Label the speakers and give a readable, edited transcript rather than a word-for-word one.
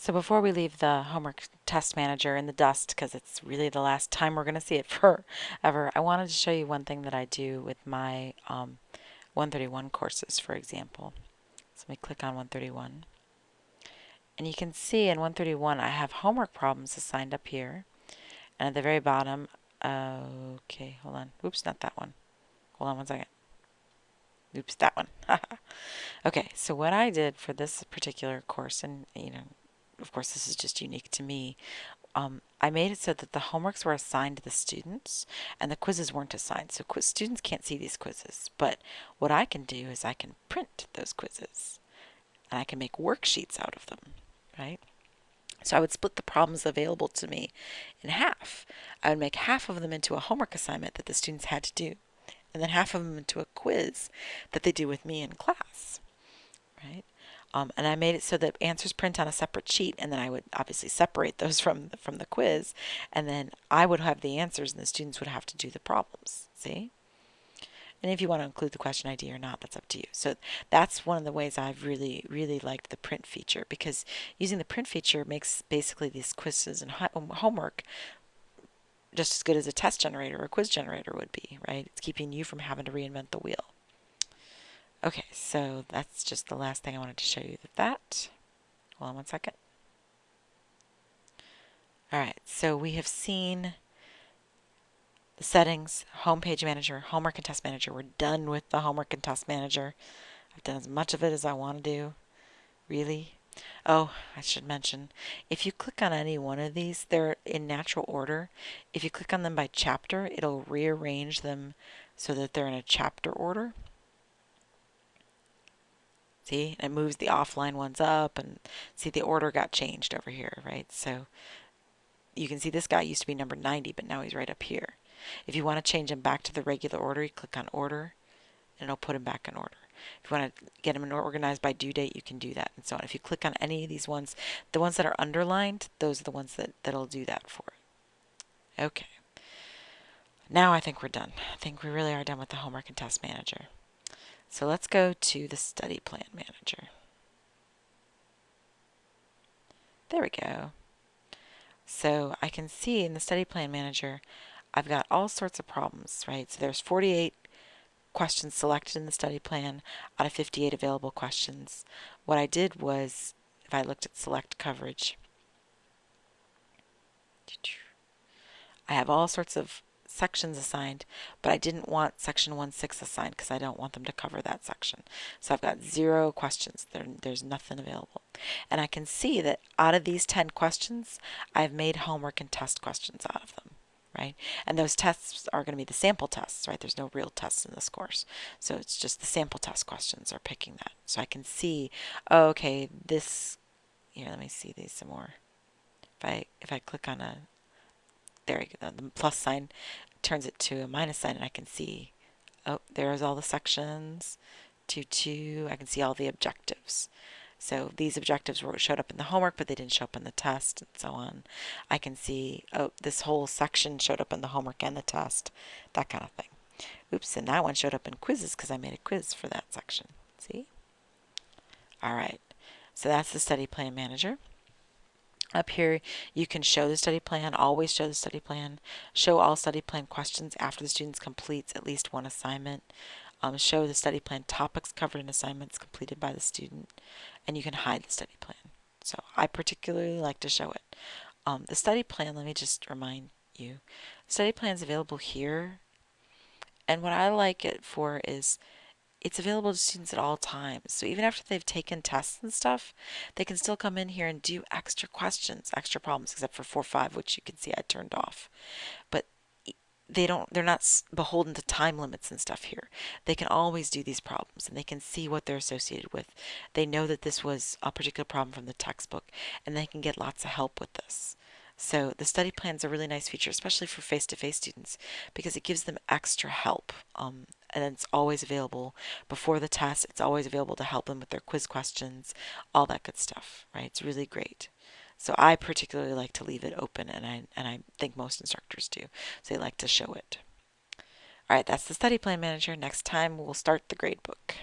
Speaker 1: So before we leave the homework test manager in the dust, because it's really the last time we're going to see it forever, I wanted to show you one thing that I do with my 131 courses, for example. So let me click on 131. And you can see in 131 I have homework problems assigned up here. And at the very bottom, okay, hold on. Oops, not that one. Hold on one second. Oops, that one. Okay, so what I did for this particular course, and of course this is just unique to me, I made it so that the homeworks were assigned to the students and the quizzes weren't assigned. So students can't see these quizzes. But what I can do is I can print those quizzes and I can make worksheets out of them, right? So I would split the problems available to me in half. I would make half of them into a homework assignment that the students had to do, and then half of them into a quiz that they do with me in class, right? And I made it so that answers print on a separate sheet, and then I would obviously separate those from the quiz, and then I would have the answers, and the students would have to do the problems. See? And if you want to include the question ID or not, that's up to you. So that's one of the ways I've really liked the print feature, because using the print feature makes basically these quizzes and homework just as good as a test generator or a quiz generator would be, right? It's keeping you from having to reinvent the wheel. Okay, so that's just the last thing I wanted to show you with that. Hold on one second. All right, so we have seen the settings, homepage manager, homework and test manager. We're done with the homework and test manager. I've done as much of it as I want to do, really. Oh, I should mention, if you click on any one of these, they're in natural order. If you click on them by chapter, it'll rearrange them so that they're in a chapter order. See, it moves the offline ones up, and see the order got changed over here, right? So you can see this guy used to be number 90, but now he's right up here. If you want to change him back to the regular order, you click on order, and it'll put him back in order. If you want to get them organized by due date, you can do that, and so on. If you click on any of these ones, the ones that are underlined, those are the ones that'll do that for it. Okay. Now I think we're done. I think we really are done with the homework and test manager. So let's go to the study plan manager. There we go. So I can see in the study plan manager, I've got all sorts of problems, right? So there's 48 questions selected in the study plan out of 58 available questions. What I did was, if I looked at select coverage, I have all sorts of sections assigned, but I didn't want section 1.6 assigned because I don't want them to cover that section. So I've got 0 questions. There's nothing available. And I can see that out of these 10 questions, I've made homework and test questions out of them, right? And those tests are going to be the sample tests, right? There's no real tests in this course. So it's just the sample test questions are picking that. So I can see, oh, okay, this, here, let me see these some more. If I click on a, there we go, the plus sign turns it to a minus sign, and I can see, oh, there's all the sections, 2, I can see all the objectives. So these objectives showed up in the homework, but they didn't show up in the test, and so on. I can see, oh, this whole section showed up in the homework and the test, that kind of thing. Oops, and that one showed up in quizzes because I made a quiz for that section. See? All right, so that's the study plan manager. Up here, you can show the study plan, always show the study plan, show all study plan questions after the student completes at least one assignment, show the study plan topics covered in assignments completed by the student, and you can hide the study plan. So I particularly like to show it. The study plan, let me just remind you, the study plan is available here, and what I like it for is it's available to students at all times. So even after they've taken tests and stuff, they can still come in here and do extra questions, extra problems, except for 4-5, which you can see I turned off. But they're not beholden to time limits and stuff here. They can always do these problems, and they can see what they're associated with. They know that this was a particular problem from the textbook, and they can get lots of help with this. So the study plan is a really nice feature, especially for face-to-face students, because it gives them extra help. And it's always available before the test. It's always available to help them with their quiz questions, all that good stuff, right? It's really great. So I particularly like to leave it open, and I think most instructors do. So they like to show it. All right, that's the study plan manager. Next time we'll start the gradebook.